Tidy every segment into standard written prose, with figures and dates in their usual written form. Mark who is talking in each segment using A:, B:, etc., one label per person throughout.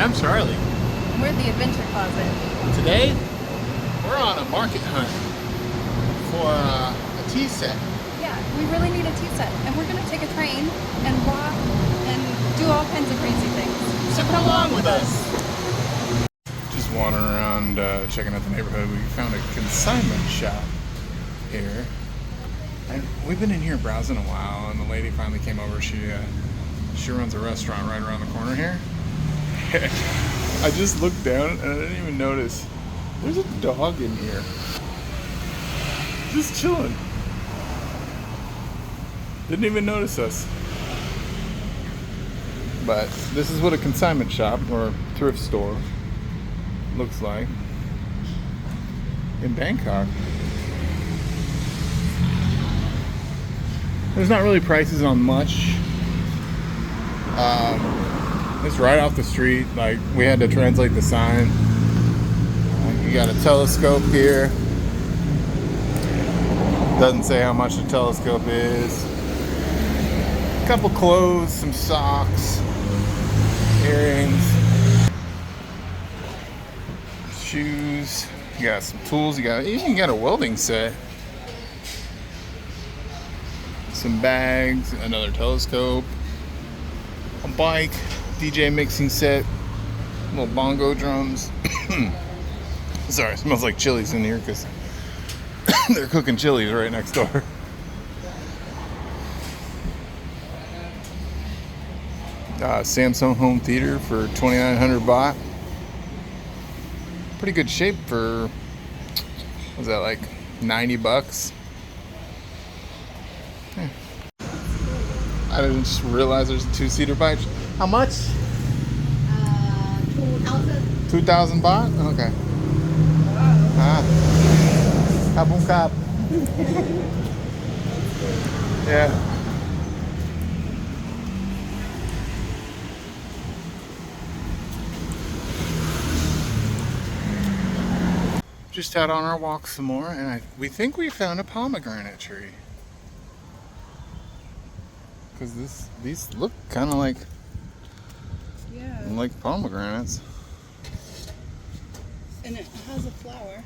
A: I'm Charlie.
B: We're the Adventure Closet.
A: Today, we're on a market hunt for a tea set.
B: Yeah, we really need a tea set. And we're going to take a train and walk and do all kinds of crazy things.
A: So come along with us. Just wandering around checking out the neighborhood. We found a consignment shop here. And we've been in here browsing a while, and the lady finally came over. She runs a restaurant right around the corner here. I just looked down and I didn't even notice there's a dog in here. Just chilling. Didn't even notice us. But this is what a consignment shop or thrift store looks like in Bangkok. There's not really prices on much. It's right off the street. Like, we had to translate the sign. You got a telescope here. Doesn't say how much the telescope is. A couple clothes, some socks, earrings, shoes. You got some tools. You even got a welding set. Some bags, another telescope, a bike, DJ mixing set, little bongo drums. Sorry, it smells like Chili's in here because they're cooking Chili's right next door. Samsung home theater for 2,900 baht. Pretty good shape for, what was that, like 90 bucks? Yeah. I didn't just realize there's a two-seater bike. How much?
C: 2,000.
A: 2,000 baht? Okay. Kabung kap. Yeah. Just out on our walk some more, and we think we found a pomegranate tree. Because these look kind of like pomegranates.
B: And it has a flower.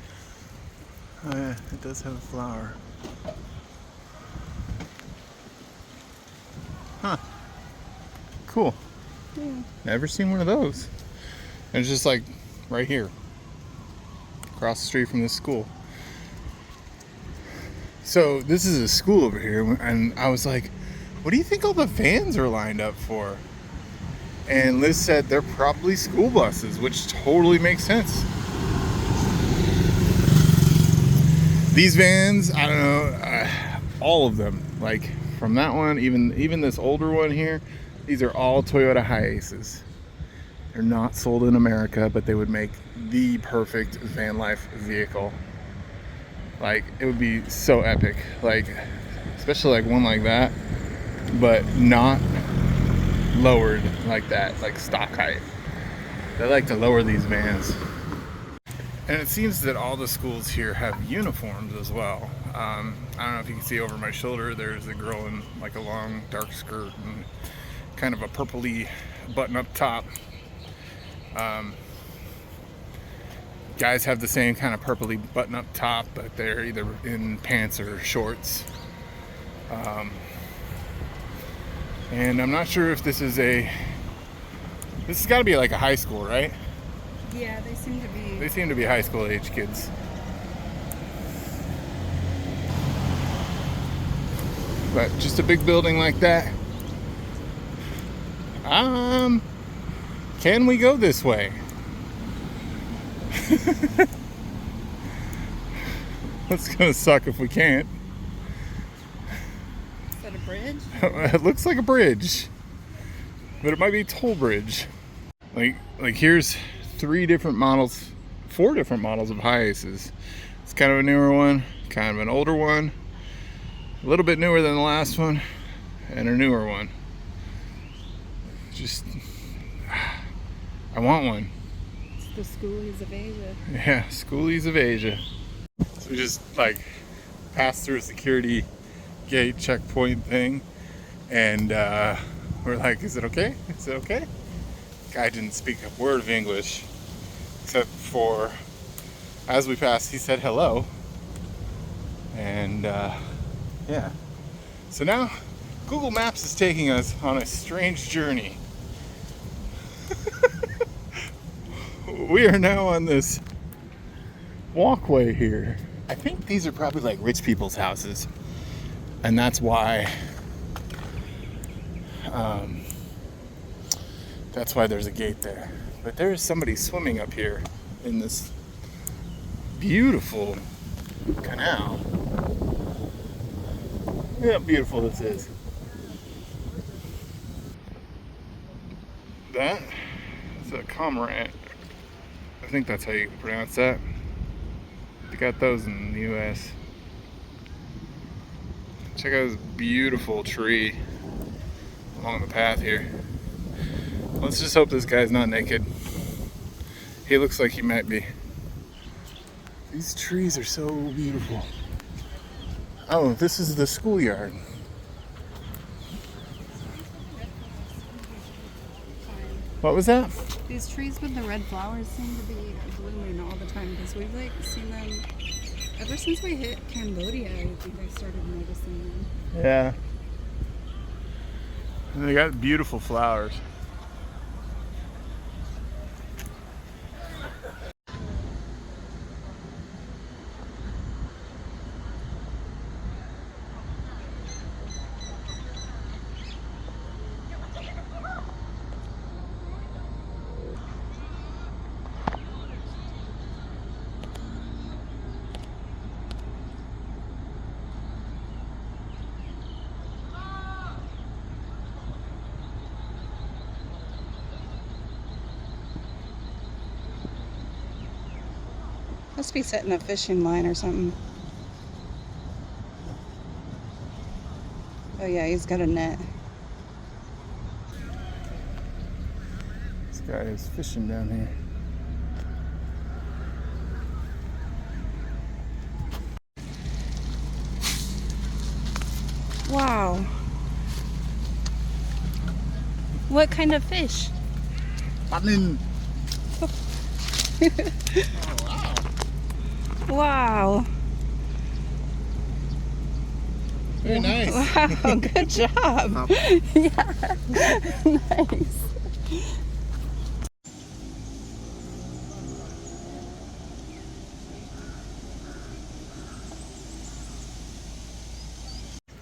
A: Oh yeah, it does have a flower. Huh. Cool. Yeah. Never seen one of those. And it's just like right here. Across the street from this school. So this is a school over here, and I was like, what do you think all the vans are lined up for? And Liz said they're probably school buses, which totally makes sense. These vans, I don't know, all of them, like from that one, even this older one here, these are all Toyota Hiaces. They're not sold in America, but they would make the perfect van life vehicle. Like, it would be so epic. Like, especially like one like that, but not lowered like that, like stock height. They like to lower these vans. And it seems that all the schools here have uniforms as well. I don't know if you can see over my shoulder, there's a girl in like a long dark skirt and kind of a purpley button up top. Guys have the same kind of purpley button up top, but they're either in pants or shorts. And I'm not sure if this has got to be like a high school, right?
B: Yeah, they seem to be.
A: They seem to be high school age kids. But just a big building like that. Can we go this way? It's gonna suck if we can't.
B: Is that a bridge?
A: It looks like a bridge, but it might be a toll bridge. Like here's 4 different models of Hiaces. It's kind of a newer one, kind of an older one, a little bit newer than the last one, and a newer one. Just, I want one.
B: It's the Schoolies of Asia.
A: Yeah, Schoolies of Asia. So we just like passed through a security gate checkpoint thing, and we're like, is it okay? Is it okay? Guy didn't speak a word of English, except for, as we passed, he said hello. And yeah. So now Google Maps is taking us on a strange journey. We are now on this walkway here. I think these are probably like rich people's houses, and that's why there's a gate there. But there is somebody swimming up here in this beautiful canal. Look how beautiful this is. That is a cormorant. I think that's how you pronounce that. They got those in the US. Check out this beautiful tree along the path here. Let's just hope this guy's not naked. He looks like he might be. These trees are so beautiful. Oh, this is the schoolyard. What was that?
B: These trees with the red flowers seem to be blooming all the time because we've like seen them ever since we hit Cambodia. I think I started noticing them.
A: Yeah. And they got beautiful flowers.
B: Must be setting a fishing line or something. Oh yeah, he's got a net.
A: This guy is fishing down here.
B: Wow. What kind of fish?
A: Panin.
B: Wow.
A: Very nice.
B: Wow, good job. Yeah. Nice.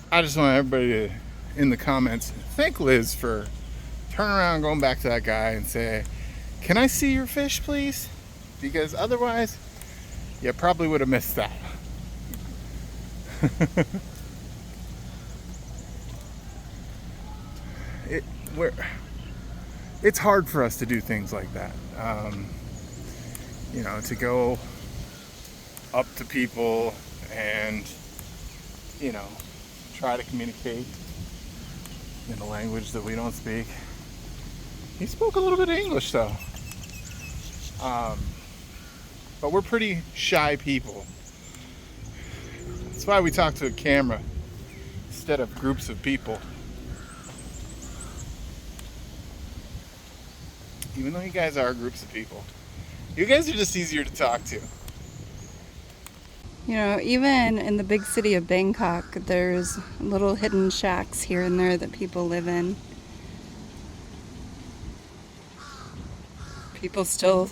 A: I just want everybody to, in the comments, thank Liz for turning around, going back to that guy and say, "Can I see your fish, please?" Because otherwise, you probably would have missed that. It's hard for us to do things like that. You know, to go up to people and, you know, try to communicate in a language that we don't speak. He spoke a little bit of English though. But we're pretty shy people. That's why we talk to a camera instead of groups of people. Even though you guys are groups of people. You guys are just easier to talk to.
B: You know, even in the big city of Bangkok, there's little hidden shacks here and there that people live in. People still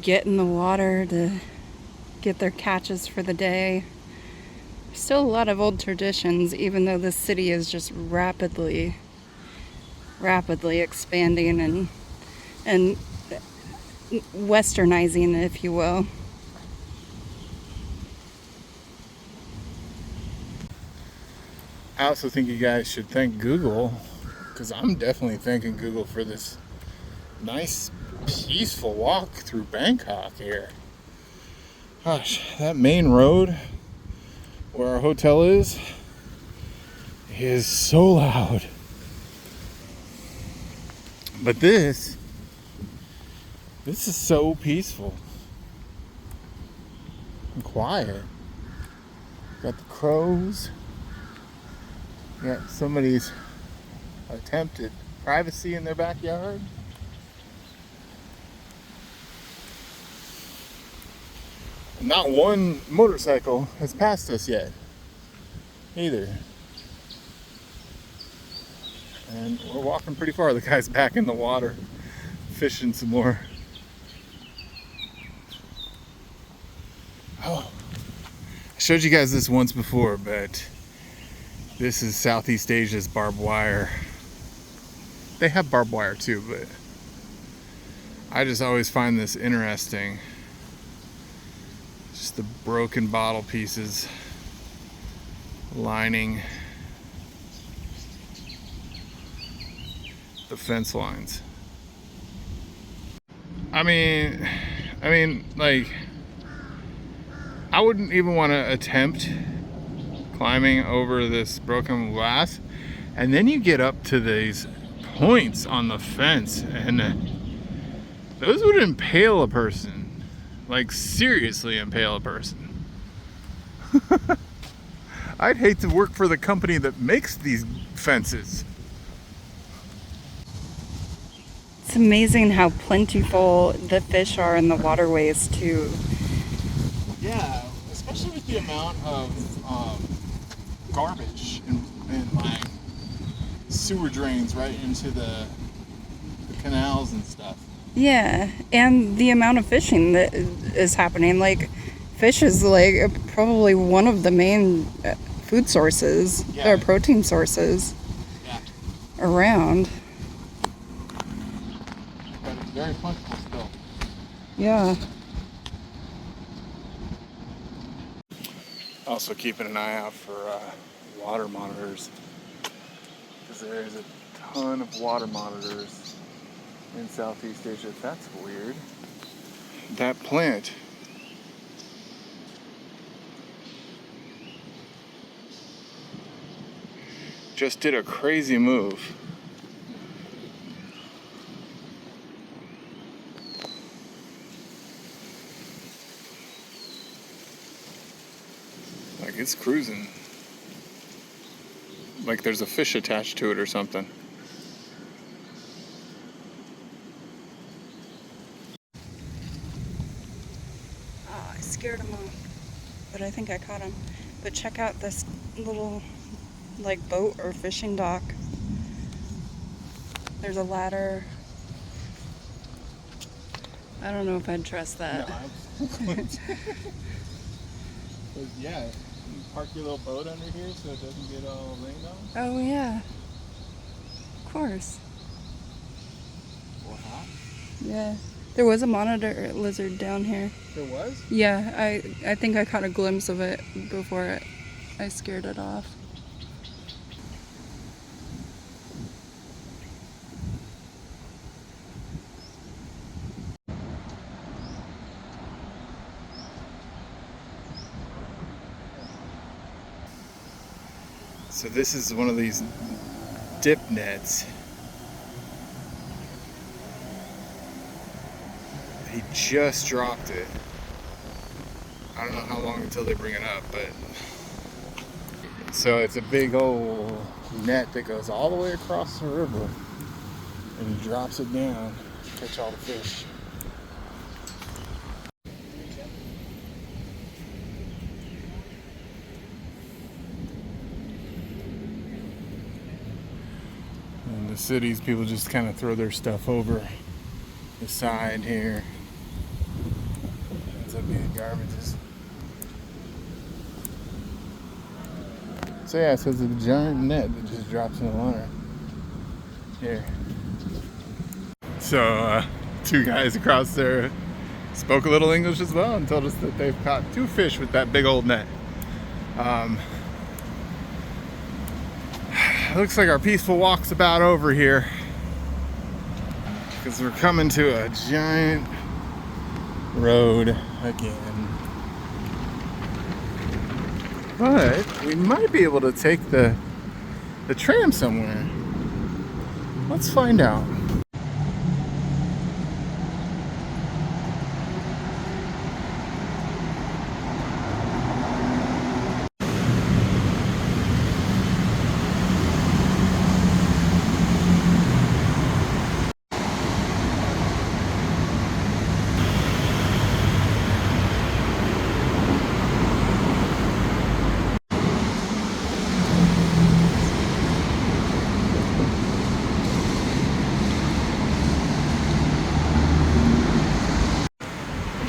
B: get in the water to get their catches for the day. There's still a lot of old traditions, even though this city is just rapidly expanding and westernizing, if you will.
A: I also think you guys should thank Google, because I'm definitely thanking Google for this nice, peaceful walk through Bangkok here. Gosh, that main road where our hotel is so loud. But this is so peaceful and quiet. Got the crows. Got somebody's attempted privacy in their backyard. Not one motorcycle has passed us yet, either. And we're walking pretty far. The guy's back in the water, fishing some more. Oh, I showed you guys this once before, but this is Southeast Asia's barbed wire. They have barbed wire too, but I just always find this interesting. Just the broken bottle pieces lining the fence lines. I mean, like, I wouldn't even want to attempt climbing over this broken glass, and then you get up to these points on the fence, and those would impale a person, like seriously impale a person. I'd hate to work for the company that makes these fences.
B: It's amazing how plentiful the fish are in the waterways too.
A: Yeah, especially with the amount of garbage and like sewer drains right into the canals and stuff.
B: Yeah, and the amount of fishing that is happening. Like, fish is like probably one of the main food sources, or protein sources around.
A: But it's very plentiful still.
B: Yeah.
A: Also keeping an eye out for water monitors, because there is a ton of water monitors in Southeast Asia. That's weird. That plant just did a crazy move. Like, it's cruising. Like there's a fish attached to it or something.
B: Oh, I scared him off, but I think I caught him. But check out this little, like, boat or fishing dock. There's a ladder. I don't know if I'd trust that.
A: No, yeah, you park your little boat under here so it doesn't get all rained on.
B: Oh yeah, of course.
A: Or hot.
B: Yeah, there was a monitor lizard down here.
A: There was?
B: Yeah, I think I caught a glimpse of it before I scared it off.
A: So this is one of these dip nets. He just dropped it. I don't know how long until they bring it up, but so it's a big old net that goes all the way across the river, and he drops it down to catch all the fish. In the cities, people just kind of throw their stuff over the side here. Ends up being garbages. So yeah, so it's a giant net that just drops in the water. Here. So two guys across there spoke a little English as well and told us that they've caught 2 fish with that big old net. Looks like our peaceful walk's about over here, because we're coming to a giant road again. But we might be able to take the tram somewhere. Let's find out.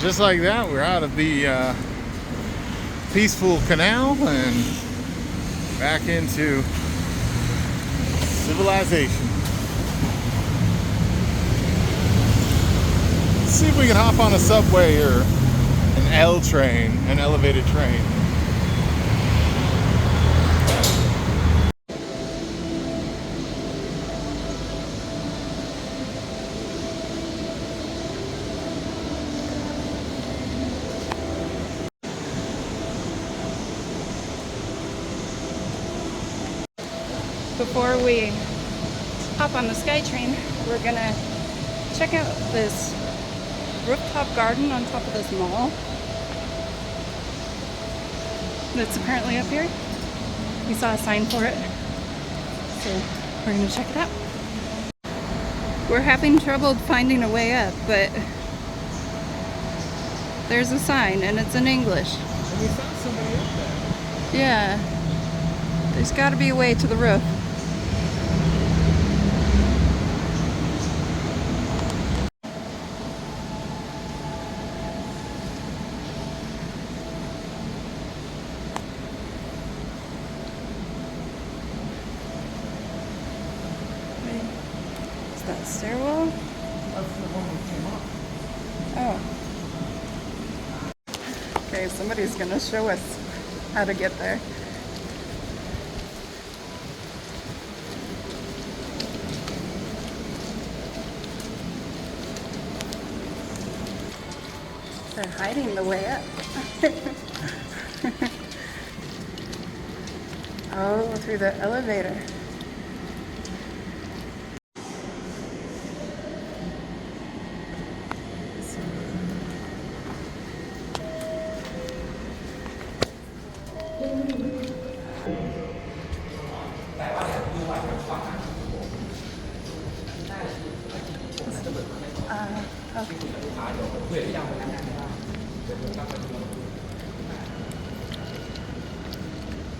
A: just like that, we're out of the peaceful canal and back into civilization. Let's see if we can hop on a subway or an L train, an elevated train.
B: Before we hop on the SkyTrain, we're gonna check out this rooftop garden on top of this mall that's apparently up here. We saw a sign for it, so we're gonna check it out. We're having trouble finding a way up, but there's a sign and it's in English.
A: And we found somebody up there.
B: Yeah, there's got to be a way to the roof. Is that stairwell?
A: That's the one we came up.
B: Oh. Okay, somebody's gonna show us how to get there. They're hiding the way up. Oh, through the elevator.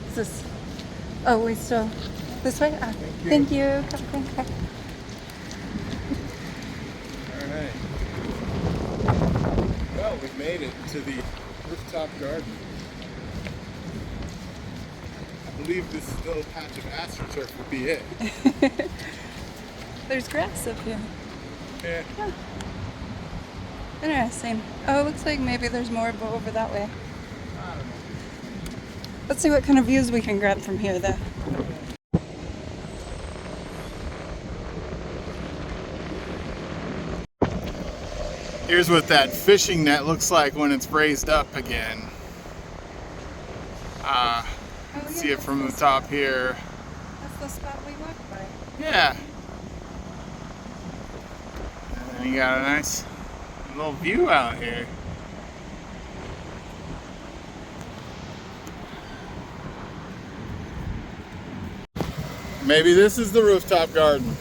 B: Is this? Oh, we still this way? Thank you. Okay.
A: All right. Well, we've made it to the rooftop garden. I believe this little patch of astroturf would be it.
B: There's grass up here.
A: Yeah.
B: Huh. Interesting. Oh, it looks like maybe there's more over that way.
A: I don't know.
B: Let's see what kind of views we can grab from here, though.
A: Here's what that fishing net looks like when it's raised up again. See it from the top here.
B: That's the spot we walked by.
A: Yeah. And then you got a nice little view out here. Maybe this is the rooftop garden.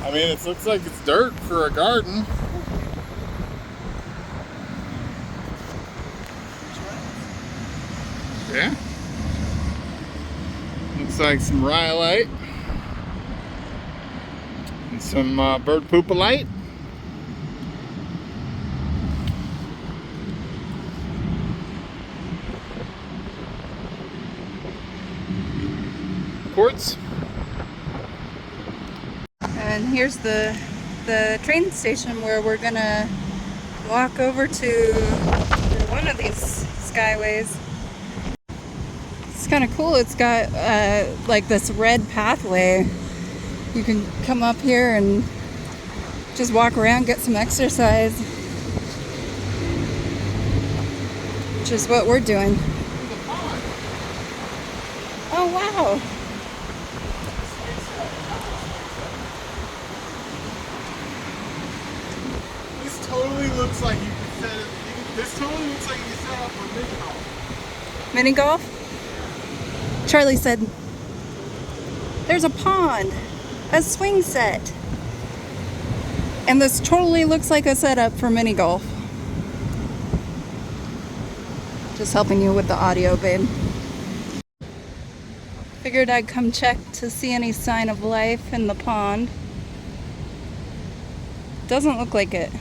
A: I mean, it looks like it's dirt for a garden. Yeah. Looks like some rhyolite and some bird poopalite. Quartz.
B: And here's the train station where we're gonna walk over to one of these skyways. It's kind of cool. It's got like this red pathway. You can come up here and just walk around, get some exercise, which is what we're doing. Oh wow.
A: This totally looks like you set it. This totally looks like you set up for mini golf.
B: Mini golf? Charlie said, there's a pond, a swing set. And this totally looks like a setup for mini golf. Just helping you with the audio, babe. Figured I'd come check to see any sign of life in the pond. Doesn't look like it.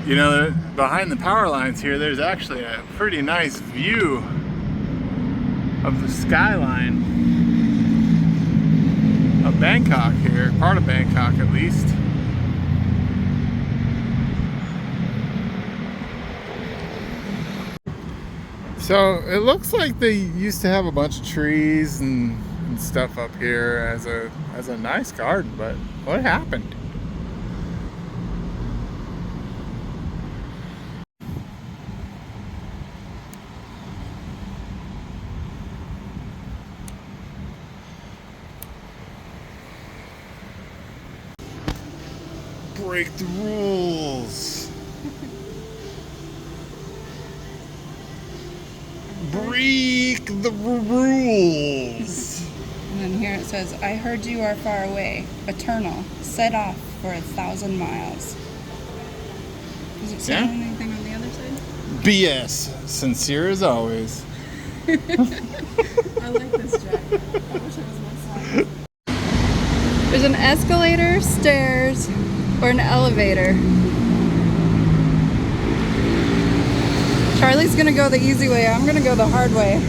A: You know, behind the power lines here, there's actually a pretty nice view of the skyline of Bangkok here, part of Bangkok at least. So it looks like they used to have a bunch of trees and stuff up here as a nice garden, but what happened? Break the rules. Break the rules.
B: And then here it says, I heard you are far away, eternal, set off for 1,000 miles. Does it say anything on the other side?
A: BS. Sincere as always.
B: I like this jacket. I wish it was my size. There's an escalator, stairs, or an elevator. Charlie's gonna go the easy way. I'm gonna go the hard way.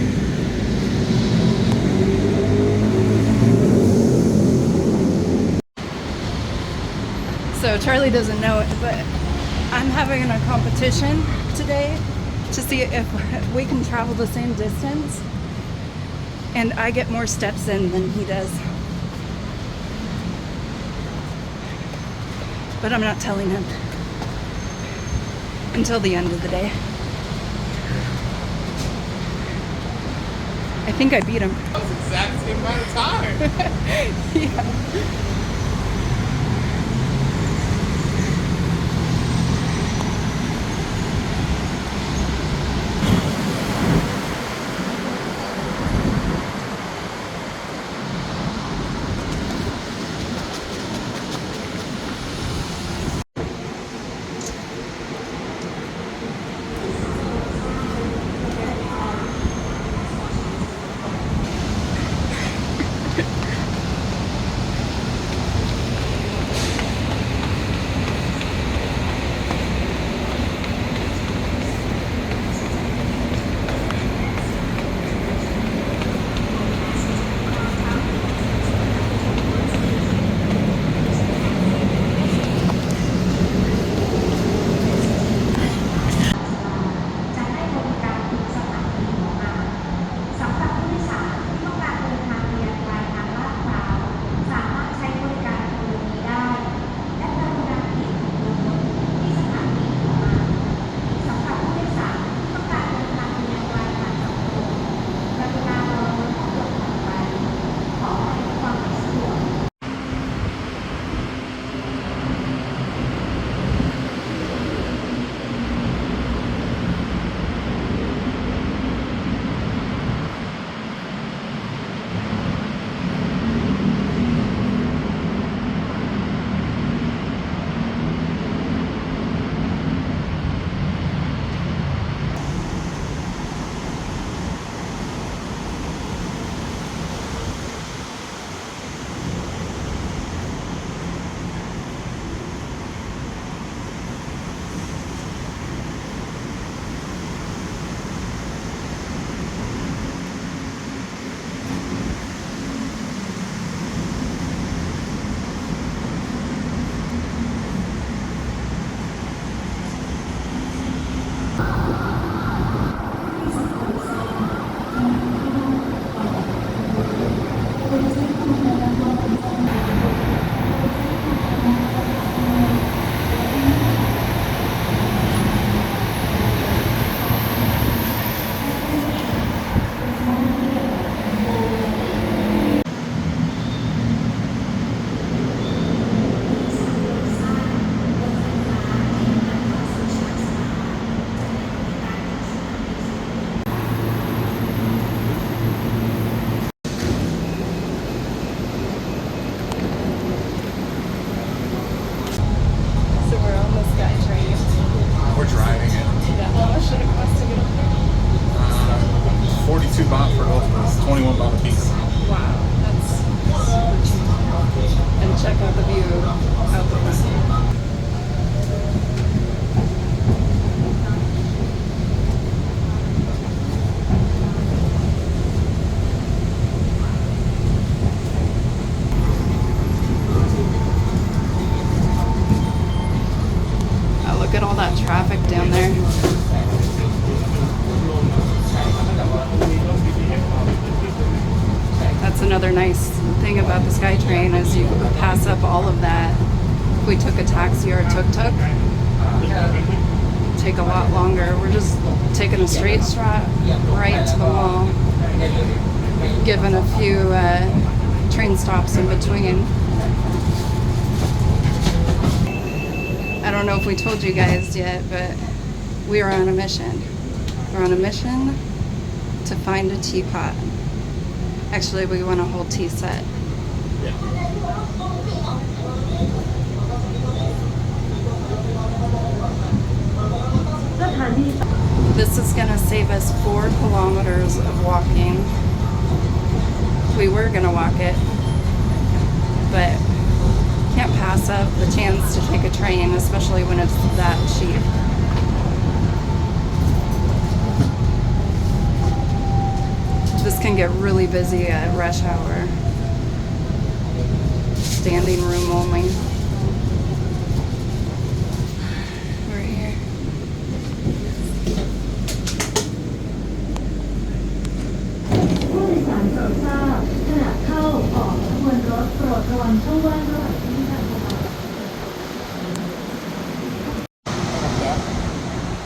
B: So Charlie doesn't know it, but I'm having a competition today to see if we can travel the same distance, and I get more steps in than he does. But I'm not telling him until the end of the day. I think I beat him.
A: That was the exact same amount of time.
B: Yeah.
A: piece.
B: Wow, that's super cheap. And check out the view out the front. Oh, look at all that traffic down there. That's another nice thing about the SkyTrain is you pass up all of that. If we took a taxi or a tuk-tuk, it'd take a lot longer. We're just taking a straight shot right to the mall, given a few train stops in between. I don't know if we told you guys yet, but we are on a mission. We're on a mission to find a teapot. Actually, we want a whole tea set.
A: Yeah.
B: This is going to save us 4 kilometers of walking. We were going to walk it, but can't pass up the chance to take a train, especially when it's that cheap. This can get really busy at rush hour. Standing room only. We're here.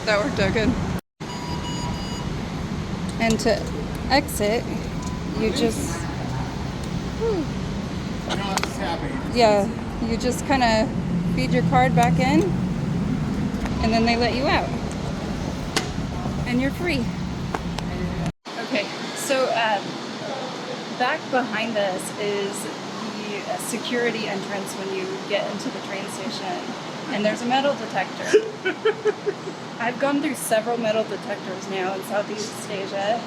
B: That worked out good. And to exit, you just yeah, you just kind of feed your card back in and then they let you out and you're free. Okay, so back behind us is the security entrance when you get into the train station, and there's a metal detector. I've gone through several metal detectors now in Southeast Asia,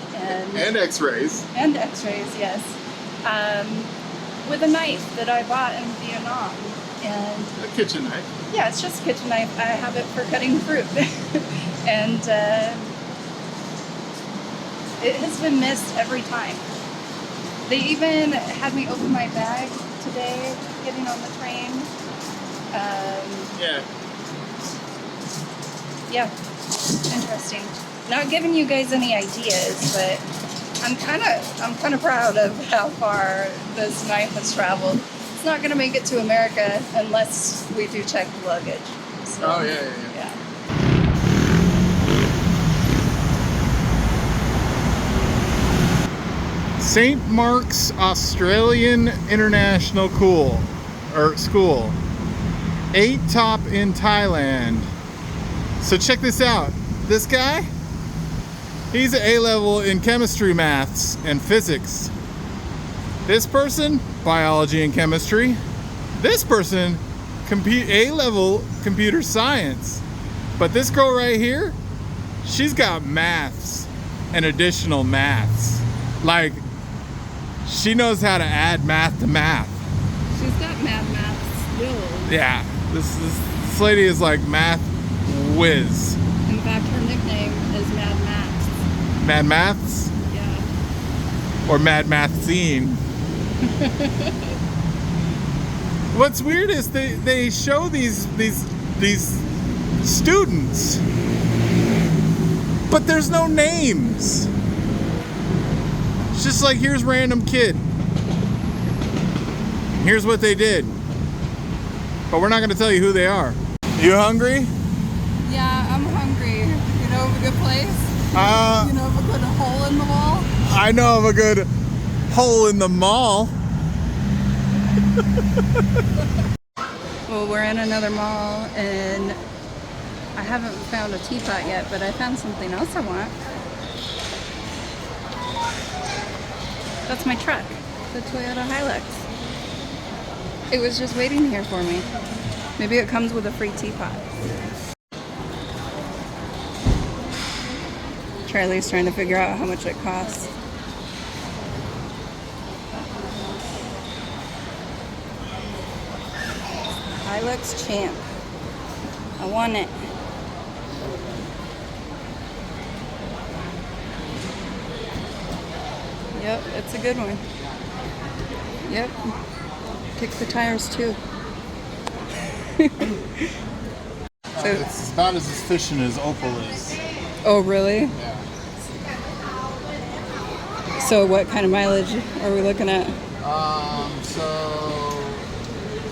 A: And X-rays.
B: And X-rays, yes. With a knife that I bought in Vietnam, and
A: A kitchen knife.
B: yeah, it's just a kitchen knife. I have it for cutting fruit, and it has been missed every time. They even had me open my bag today, getting on the train.
A: Yeah.
B: Yeah, interesting. Not giving you guys any ideas, but I'm kind of proud of how far this knife has traveled. It's not going to make it to America unless we do check the luggage. So,
A: Oh yeah. St. Mark's Australian International School. 8 top in Thailand. So check this out. This guy, he's an A-level in chemistry, maths, and physics. This person, biology and chemistry. This person, A-level computer science. But this girl right here, she's got maths and additional maths. Like, she knows how to add math to math.
B: She's got math skills.
A: Yeah, this lady is like math whiz.
B: In fact, her nickname is Mad Maths.
A: Mad Maths?
B: Yeah.
A: Or Mad Mathzine. What's weird is they show these students, but there's no names. It's just like, here's random kid. Here's what they did. But we're not going to tell you who they are. You hungry?
B: Yeah, I'm hungry. You know of a good place? You know of a good hole in the wall?
A: I know of a good hole in the mall.
B: Well, we're in another mall, and I haven't found a teapot yet, but I found something else I want. That's my truck, the Toyota Hilux. It was just waiting here for me. Maybe it comes with a free teapot. Charlie's trying to figure out how much it costs. Hilux Champ. I want it. Yep, it's a good one. Yep. Kick the tires too. So,
A: it's about as efficient as Opal is.
B: oh, really?
A: Yeah.
B: So what kind of mileage are we looking at?
A: So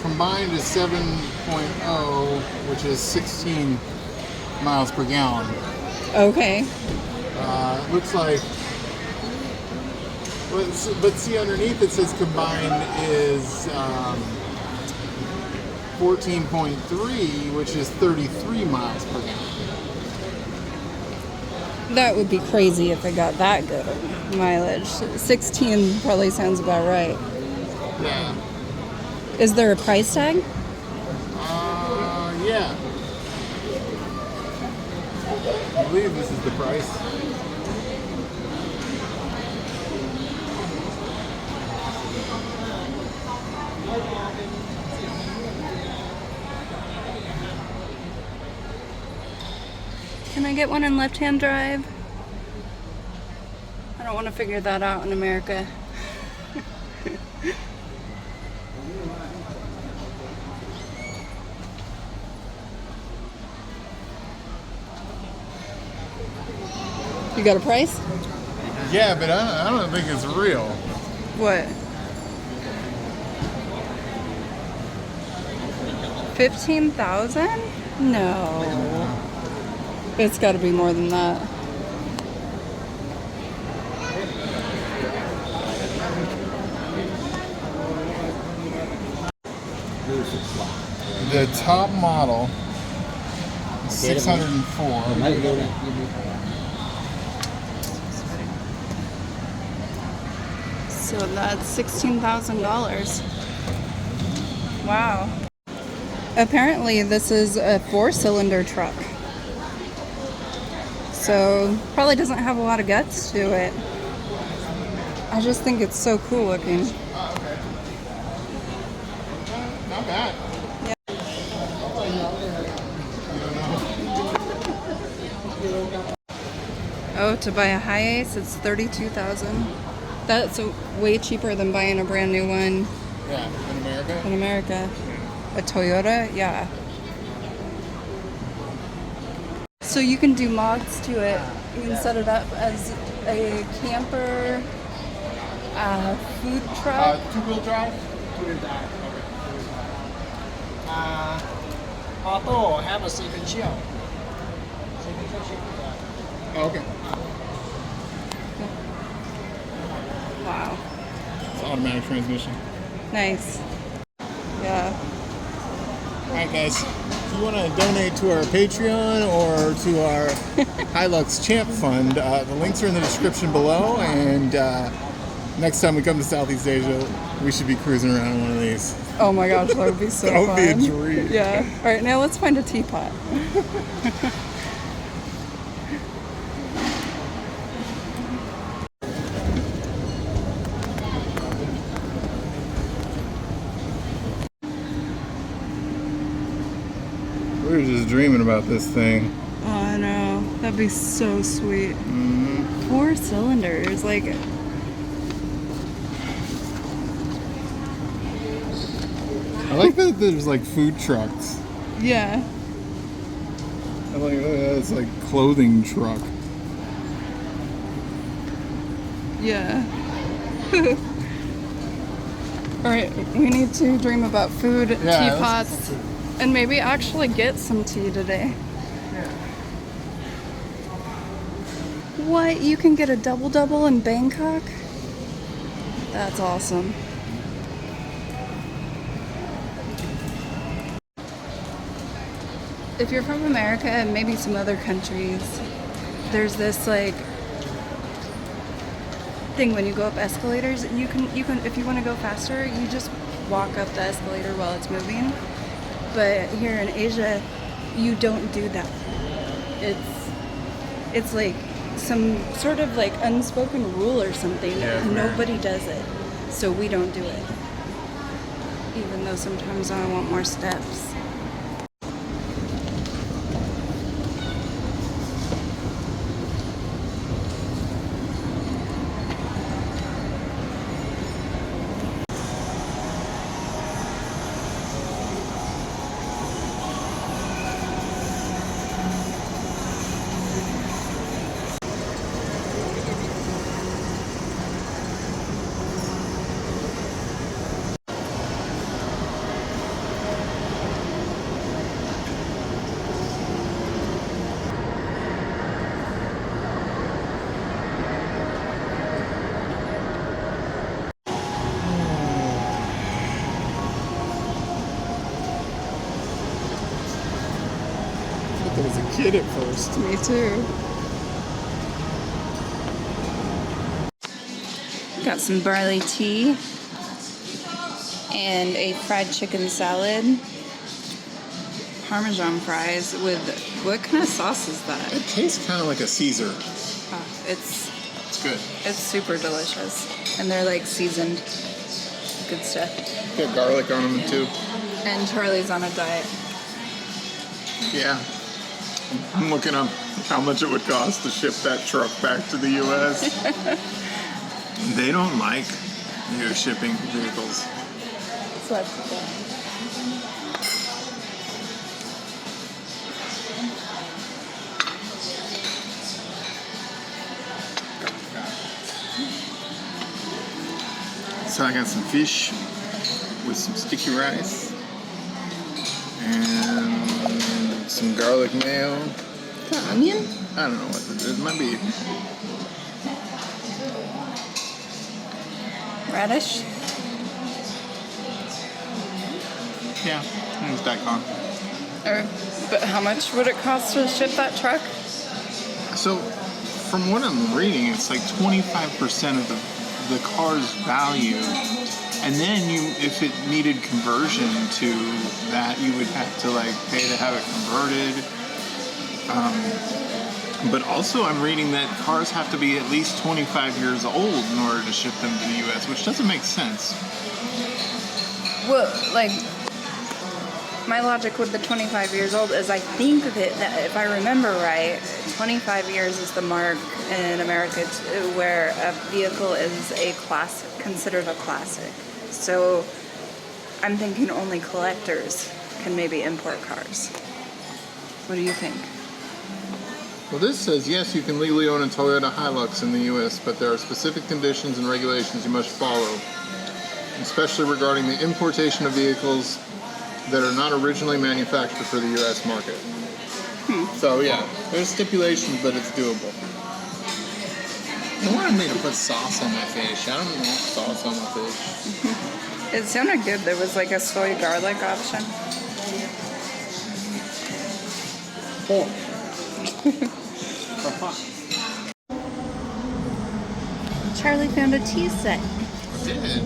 A: combined is 7.0, which is 16 miles per gallon.
B: Okay.
A: It looks like, but see underneath it says combined is 14.3, which is 33 miles per gallon.
B: That would be crazy if it got that good of mileage. 16 probably sounds about right.
A: Yeah.
B: Is there a price tag?
A: Yeah. I believe this is the price.
B: Can I get one in left-hand drive? I don't want to figure that out in America. You got a price?
A: Yeah, but I don't think it's real.
B: What? 15,000? No. It's got to be more than that.
A: The top model is 604.
B: So that's $16,000. Wow. Apparently this is a 4-cylinder truck. So probably doesn't have a lot of guts to it. I just think it's so cool looking.
A: Oh, okay. Not bad.
B: Oh, to buy a Hi-Ace, it's $32,000. That's way cheaper than buying a brand new one
A: Yeah, in America.
B: in America. A Toyota, yeah. So you can do mods to it. You can set it up as a camper, food truck.
A: Two-wheel drive?
C: Two-wheel drive. Auto have a sequential.
A: Oh, okay.
B: Wow.
A: It's automatic transmission.
B: Nice. Yeah.
A: Alright guys, if you want to donate to our Patreon or to our Hilux Champ Fund, the links are in the description below, and next time we come to Southeast Asia, we should be cruising around in one of these.
B: Oh my gosh, that would be so
A: That would be a
B: fun.
A: dream.
B: Yeah. All right, now let's find a teapot.
A: We were just dreaming about this thing.
B: Oh, I know. That'd be so sweet.
A: Mm-hmm.
B: 4 cylinders, like.
A: I like that there's like food trucks.
B: Yeah.
A: I like that it's like clothing truck.
B: Yeah. All right, we need to dream about food,
A: Yeah,
B: teapots, and maybe actually get some tea today.
A: Yeah.
B: What? You can get a double-double in Bangkok? That's awesome. If you're from America and maybe some other countries, there's this like thing when you go up escalators, you can if you want to go faster, you just walk up the escalator while it's moving. But here in Asia, you don't do that. It's like some sort of like unspoken rule or something.
A: Yeah,
B: Nobody does it, so we don't do it. Even though sometimes I want more steps.
A: shit at first.
B: Me too. Got some barley tea and a fried chicken salad. Parmesan fries with, what kind of sauce is that?
A: It tastes kind of like a Caesar.
B: Oh, it's
A: good.
B: It's super delicious. And they're like seasoned. Good stuff.
A: Got garlic on them too.
B: And Charlie's on a diet.
A: Yeah. I'm looking up how much it would cost to ship that truck back to the U.S. They don't like shipping vehicles.
B: So that's cool.
A: So I got some fish with some sticky rice and some garlic mayo.
B: Is that onion?
A: I don't know what it is. It might be
B: Radish?
A: yeah, it's daikon.
B: But how much would it cost to ship that truck?
A: So from what I'm reading, it's like 25% of the car's value, and then if it needed conversion to that, you would have to like pay to have it converted. But also I'm reading that cars have to be at least 25 years old in order to ship them to the US, which doesn't make sense.
B: Well, like, my logic with the 25 years old is I think that if I remember right, 25 years is the mark in America where a vehicle is considered a classic. So I'm thinking only collectors can maybe import cars. What do you think?
A: Well, this says, yes, you can legally own a Toyota Hilux in the U.S., but there are specific conditions and regulations you must follow, especially regarding the importation of vehicles that are not originally manufactured for the U.S. market. So, yeah, there's stipulations, but it's doable. They wanted me to put sauce on my fish. I don't want sauce on my fish.
B: It sounded good. There was like a soy garlic option.
A: Oh.
B: Charlie found a tea set.
A: I did.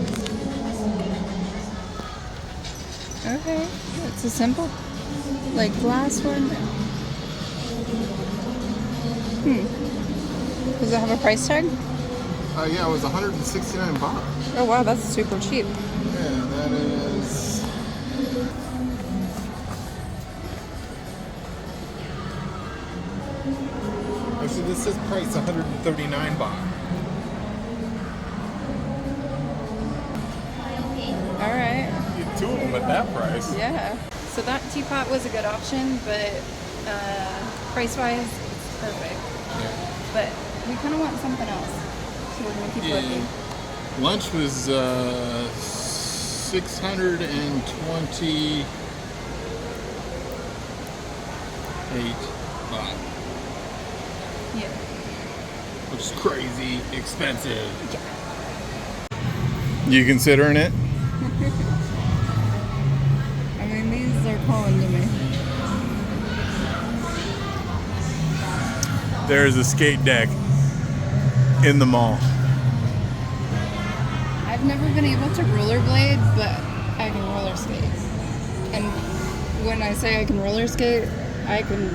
B: Okay, it's a simple, like glass one. Does it have a price tag?
A: Yeah, it was 169 bucks.
B: Oh wow, that's super cheap.
A: Yeah, that is. Actually, this says price 139 baht.
B: All right.
A: Get two of them at that price.
B: Yeah. So that teapot was a good option, but price-wise, it's perfect.
A: Yeah.
B: But we kind of want something else, so we're gonna keep looking.
A: Lunch was 628 baht.
B: Yeah.
A: Which is crazy expensive. You considering it?
B: I mean, these are calling to me.
A: There's a skate deck in the mall.
B: I've never been able to rollerblade, but I can roller skate. And when I say I can roller skate, I can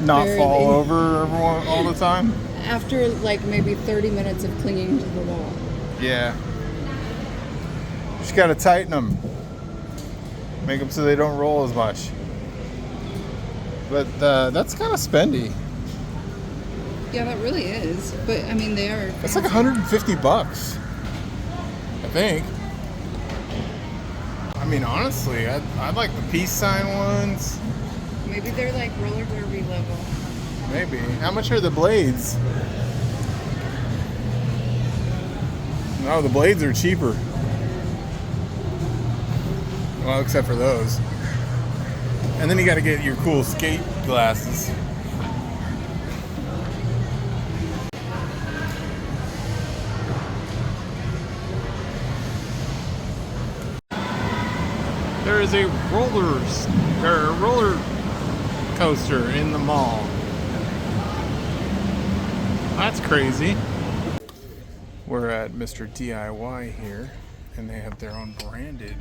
A: Not
B: barely.
A: fall over everyone all the time?
B: After like maybe 30 minutes of clinging to the wall.
A: Yeah. Just gotta tighten them. Make them so they don't roll as much. But that's kind of spendy.
B: Yeah, that really is. But I mean, they are.
A: That's like 150 bucks. I think. I mean, honestly, I like the peace sign ones.
B: Maybe they're like roller derby level.
A: Maybe. How much are the blades? No, the blades are cheaper. Well, except for those. And then you got to get your cool skate glasses. There is a roller coaster in the mall. that's crazy. We're at Mr. DIY here, and they have their own branded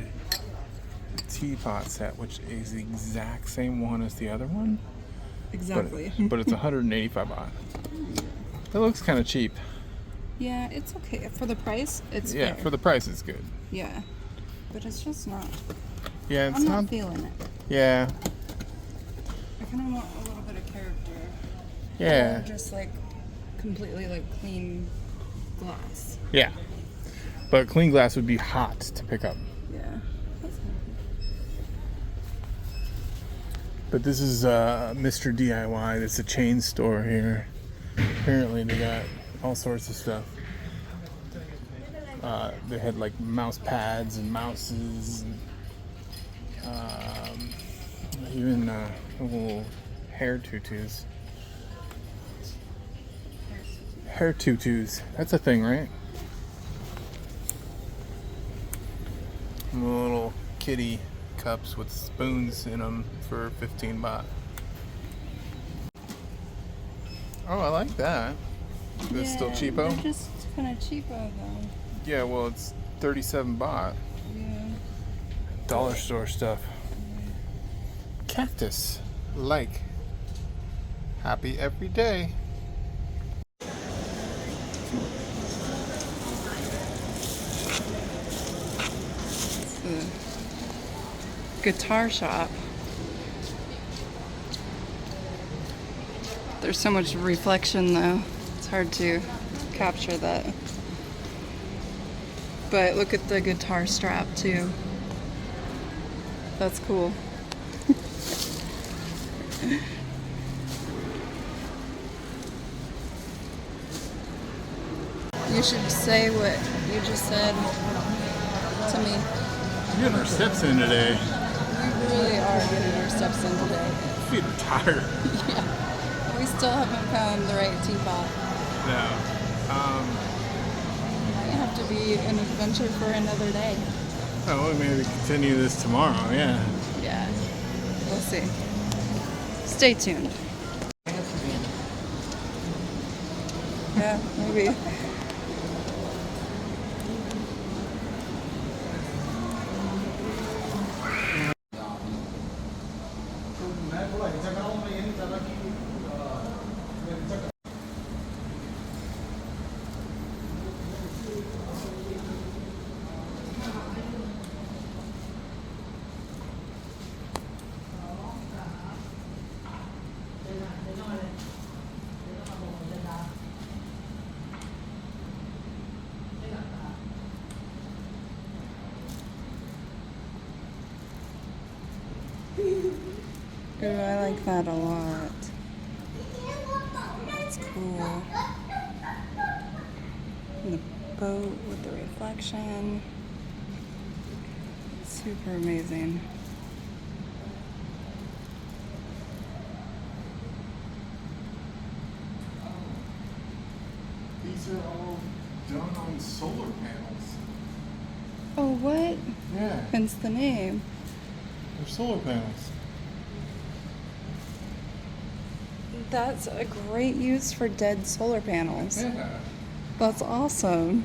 A: teapot set, which is the exact same one as the other one.
B: Exactly.
A: But it's 185 baht. It looks kind of cheap.
B: Yeah, it's okay. For the price, it's
A: Yeah,
B: fair.
A: for the price, it's good.
B: Yeah. But it's just not.
A: Yeah, it's
B: I'm
A: not.
B: not feeling it.
A: Yeah.
B: I kind of want a little bit of character.
A: Yeah.
B: Or just like completely like clean glass.
A: Yeah. But clean glass would be hot to pick up.
B: Yeah.
A: But this is Mr. DIY. It's a chain store here. Apparently they got all sorts of stuff. They had like mouse pads and mouses, and even little hair tutus. Hair tutus. That's a thing, right? Little kitty cups with spoons in them for 15 baht. Oh, I like that. It's still cheapo?
B: They're just kind of cheapo though.
A: Yeah, well, it's 37 baht.
B: Yeah.
A: Dollar store stuff. Cactus. Like. Happy every day.
B: It's a guitar shop. There's so much reflection though. It's hard to capture that. But look at the guitar strap too. That's cool. You should say what you just said to me.
A: We're getting our steps in today.
B: We really are getting our steps in today.
A: Feet are tired.
B: Yeah. We still haven't found the right teapot.
A: No.
B: Might have to be an adventure for another day.
A: Oh, we maybe continue this tomorrow, yeah.
B: Yeah. We'll see. Stay tuned. Yeah, maybe. Ooh, I like that a lot. That's cool. And the boat with the reflection. Super amazing.
A: These are all done on solar panels.
B: Oh, what?
A: Yeah,
B: Hence the name.
A: they're solar panels.
B: That's a great use for dead solar panels.
A: Yeah.
B: That's awesome.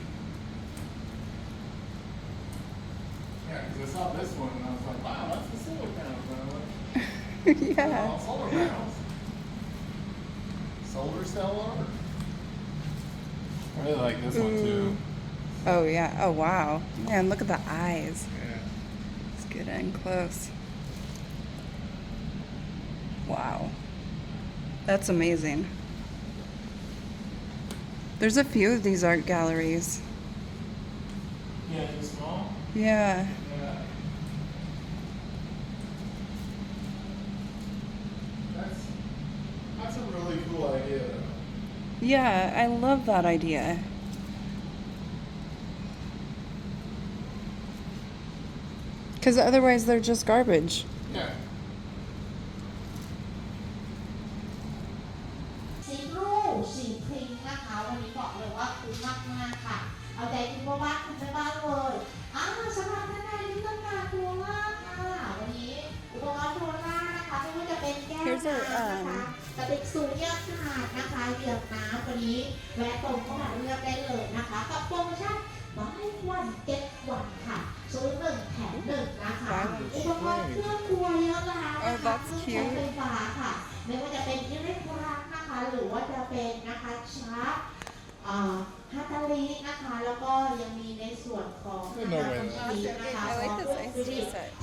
A: Yeah, because I saw this one and I was like, wow, that's the solar panels.
B: Yeah.
A: All solar panels. Solar cell art. I really like this one too.
B: Oh, yeah. Oh, wow. Man, look at the eyes.
A: Yeah.
B: Let's get in close. Wow. That's amazing. There's a few of these art galleries.
A: Yeah, too small?
B: Yeah.
A: Yeah. That's a really cool idea though.
B: Yeah, I love that idea. Because otherwise they're just garbage.
A: Yeah.
D: สีบลูสีพริงนะคะวันนี้บอกเลยว่าคุ้มมากๆค่ะเอาใจคุณพ่อบ้านคุณแม่บ้านเลยสำหรับท่านใดที่ต้องการตัวมากค่ะวันนี้อุปกรณ์ตัวมากนะคะไม่ว่าจะเป็นแก้วน้ำนะคะกระติกสูงยอดขนาดนะคะเหยือกน้ำกระ วันนี้แวะตรงเข้ามาเลือกได้เลยนะคะกับโปรโมชั่นbuy one get one ค่ะซื้อ1แถม1นะคะอุปกรณ์เครื่องครัวเยอะแล้วนะคะเครื่องใช้ไฟฟ้าค่ะไม่ว่าจะเป็นอิเล็กทรอนิกส์นะคะหรือว่าจะเป็นนะคะชาร์จฮัตตาลีนะคะแล้วก็ยังมีในส่วนของทีนะคะ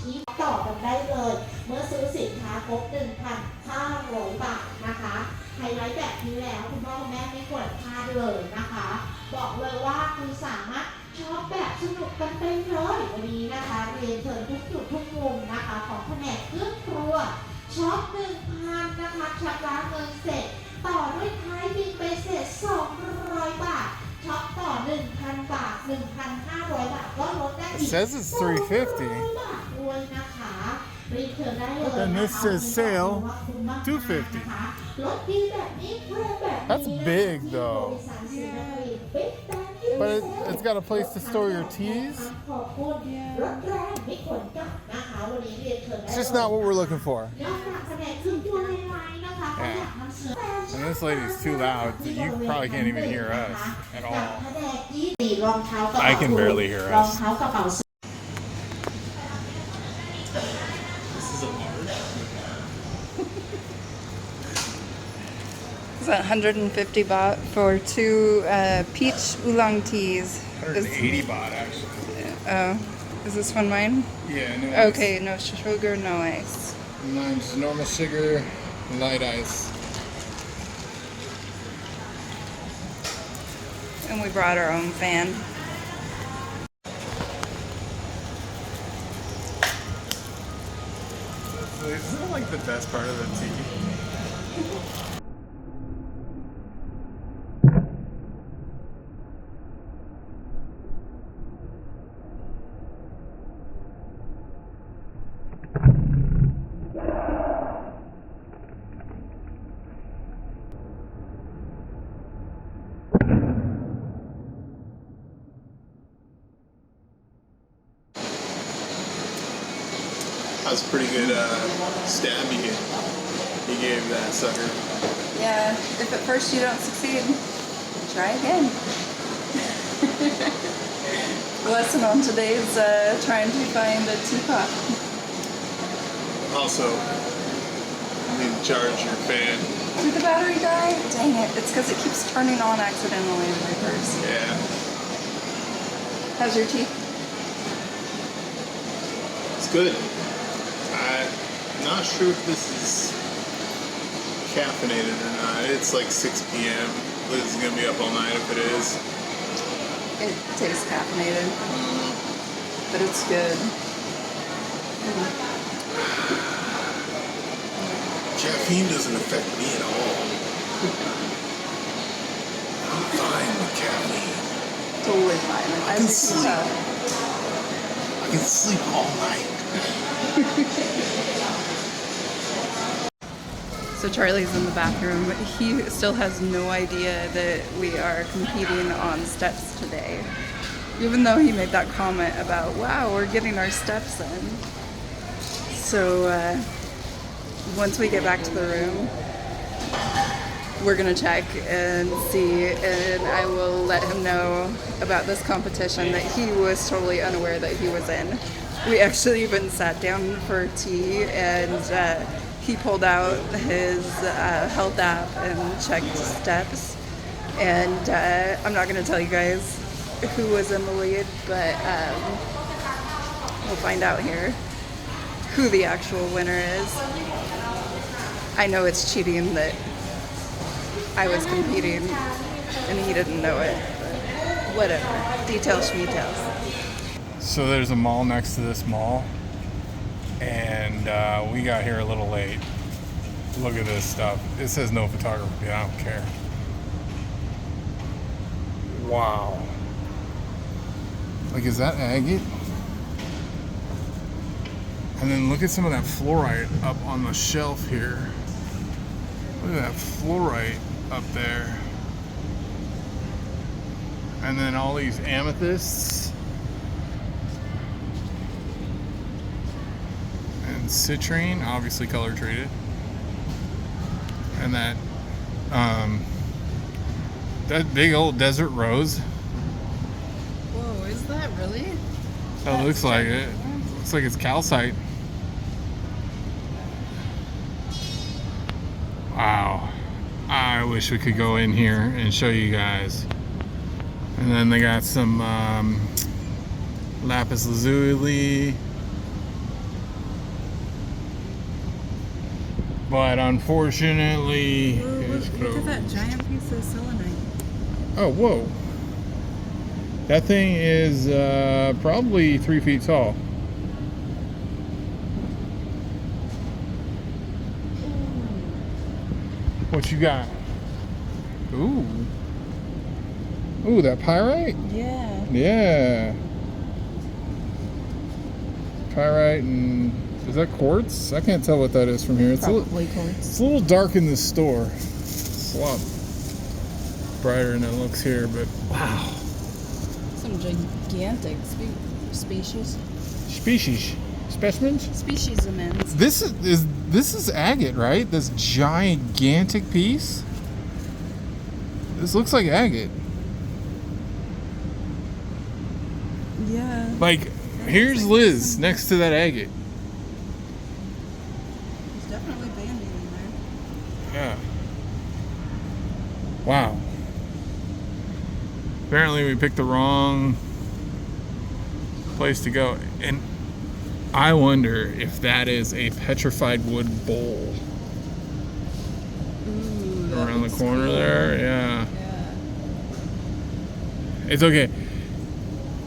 D: ที่ต่อกันได้เลยเมื่อซื้อสินค้าครบ 1,500 บาทนะคะไฮไลท์แบบนี้แล้วคุณพ่อคุณแม่ไม่ควรพลาดเลยนะคะบอกเลยว่าคุณสามารถช็อปแบบสนุกกันไปเลยวันนี้นะคะเรียนเชิญทุกจุดทุกมุมนะคะของแผนกเครื่องครัวช็อป 1,000 นะคะชำระเงินเสร็จต่อด้วยท้ายบินไปเสร็จ200 บาทช็อปต่อ 1,000 บาท 1,500 บาทก็ลดได้อีก
A: It says it's 350.
D: บาทด้วยนะคะรีบเชิญได้เลย
A: But then this says sale 250.
D: รถดีแบบนี้แพงแบบนี้
A: That's big though. But it's got a place to store your teas. It's just not what we're looking for. Yeah. And this lady's too loud. You probably can't even hear us at all. I can barely hear us.
E: This is a bar.
B: It's 150 baht for 2 peach oolong teas.
A: 180 baht actually.
B: Is this one mine?
A: Yeah, no ice.
B: Okay, no sugar, no ice.
A: Mine's normal sugar, light ice.
B: And we brought our own fan.
A: Isn't that like the best part of the tea? That was a pretty good stab he gave that sucker.
B: Yeah, if at first you don't succeed, try again. Lesson on today's trying to find a teapot.
A: Also, you need to charge your fan.
B: Did the battery die? Dang it, it's because it keeps turning on accidentally in reverse.
A: Yeah.
B: How's your tea?
A: It's good. I'm not sure if this is caffeinated or not. It's like 6 p.m. Liz is going to be up all night if it is.
B: It tastes caffeinated, but it's good.
A: Caffeine doesn't affect me at all. I'm fine with caffeine.
B: Totally fine.
A: I can sleep. I can sleep all night.
B: So Charlie's in the bathroom. He still has no idea that we are competing on steps today. Even though he made that comment about, wow, we're getting our steps in. So once we get back to the room, we're gonna check and see, and I will let him know about this competition that he was totally unaware that he was in. We actually even sat down for tea, and he pulled out his health app and checked steps. And I'm not gonna tell you guys who was in the lead, but we'll find out here who the actual winner is. I know it's cheating that I was competing and he didn't know it, but whatever. Details, schmeetails.
A: So there's a mall next to this mall, and we got here a little late. Look at this stuff. It says no photography. I don't care. Wow. Like, is that agate? And then look at some of that fluorite up on the shelf here. Look at that fluorite up there. And then all these amethysts. And citrine, obviously color treated. And that that big old desert rose.
B: Whoa, is that really?
A: That looks like it. Looks like it's calcite. Wow. I wish we could go in here and show you guys. And then they got some lapis lazuli. But unfortunately, it's
B: Look
A: closed.
B: at that giant piece of selenite.
A: Oh, whoa. That thing is probably 3 feet tall. What you got? Ooh. Ooh, that pyrite?
B: Yeah.
A: Yeah. Pyrite and... Is that quartz? I can't tell what that is from here. It's
B: Probably quartz.
A: it's a little dark in this store. It's a lot brighter than it looks here, but wow.
B: Some gigantic species.
A: Species. Specimens?
B: Speciesmens.
A: This is agate, right? This gigantic piece? This looks like agate.
B: Yeah.
A: Like, here's Liz next to that agate.
B: There's definitely banding in there.
A: Yeah. Wow. Apparently we picked the wrong place to go. And I wonder if that is a petrified wood bowl.
B: Ooh, that
A: Around the
B: looks
A: corner
B: cool.
A: there, yeah.
B: Yeah.
A: It's okay.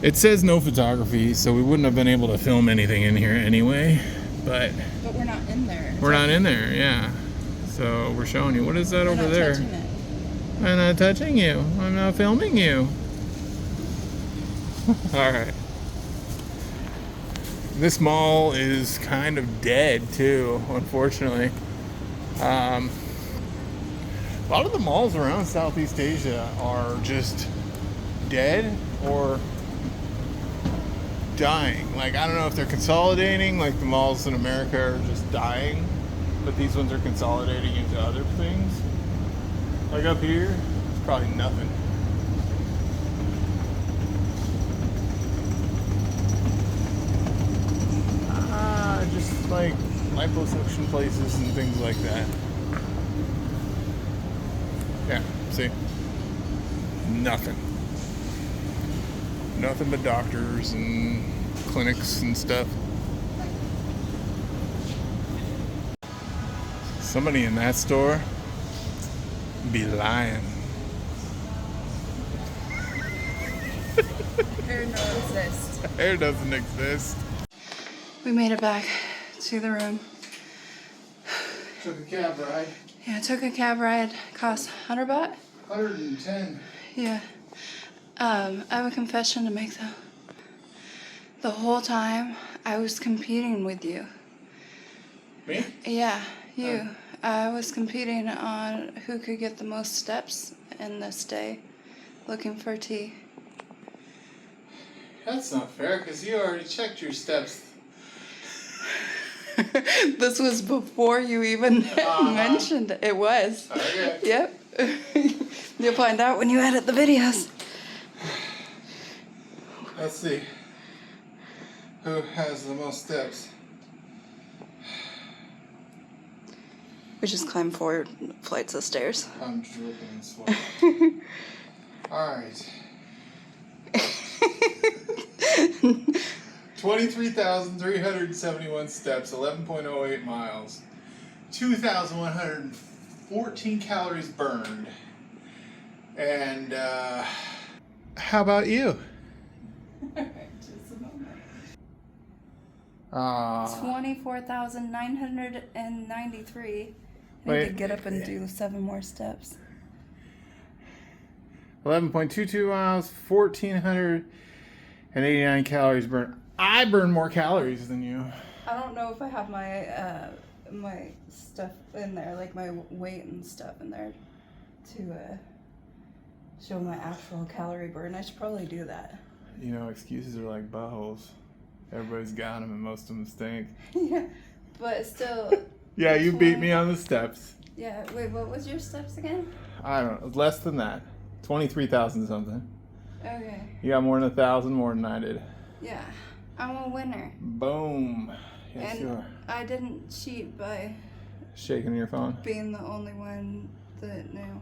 A: It says no photography, so we wouldn't have been able to film anything in here anyway. But
B: But we're not in there.
A: we're not in there, yeah. So we're showing you. What is that
B: We're
A: over
B: not
A: there?
B: touching it.
A: I'm not touching you. I'm not filming you. Alright. This mall is kind of dead too, unfortunately. A lot of the malls around Southeast Asia are just dead or dying. Like, I don't know if they're consolidating, like the malls in America are just dying, but these ones are consolidating into other things. Like up here, it's probably nothing. Just like liposuction places and things like that. Yeah, see? Nothing. Nothing but doctors and clinics and stuff. Somebody in that store be lying.
B: Hair doesn't exist.
A: Hair doesn't exist.
B: We made it back to the room.
A: Took a cab ride.
B: Yeah, took a cab ride. Cost 100 baht.
A: 110.
B: Yeah. I have a confession to make though. The whole time I was competing with you.
A: Me?
B: Yeah, you. I was competing on who could get the most steps in this day, looking for tea.
A: That's not fair, because you already checked your steps.
B: This was before you even mentioned it. It was.
A: Okay.
B: Yep. You'll find out when you edit the videos.
A: Let's see. Who has the most steps?
B: We just climbed 4 flights of stairs.
A: I'm dripping in sweat. Alright. 23,371 steps, 11.08 miles, 2,114 calories burned. And how about you?
B: Just a moment. 24,993. I need to get up and do 7 more steps.
A: 11.22 miles, 1,489 calories burned. I burn more calories than you.
B: I don't know if I have my my stuff in there, like my weight and stuff in there, to show my actual calorie burn. I should probably do that.
A: You know, excuses are like buttholes. Everybody's got them and most of them stink.
B: Yeah, but still.
A: Yeah, you beat me on the steps.
B: Yeah, wait, what was your steps again?
A: I don't know, less than that. 23,000 something.
B: Okay.
A: You got more than 1,000 more than I did.
B: Yeah. I'm a winner.
A: Boom. Yes, you
B: And
A: are.
B: I didn't cheat by
A: Shaking your phone.
B: being the only one that knew.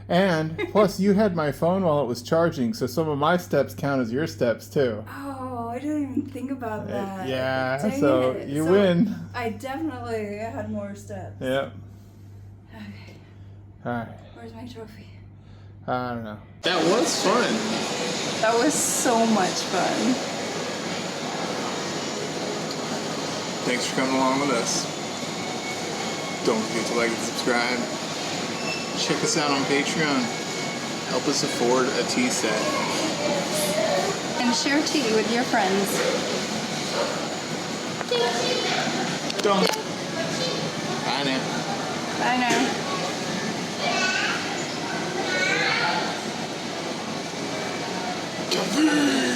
A: And plus, you had my phone while it was charging, so some of my steps count as your steps too.
B: Oh, I didn't even think about that.
A: Yeah,
B: Dang
A: so
B: it.
A: you
B: So
A: win.
B: I definitely had more steps.
A: Yep.
B: Okay.
A: All right.
B: Where's my trophy?
A: I don't know. That was fun.
B: That was so much fun.
A: Thanks for coming along with us. Don't forget to like and subscribe. Check us out on Patreon. Help us afford a tea set.
B: And share tea with your friends.
A: Don't. Bye now.
B: Bye now.
A: Jumping.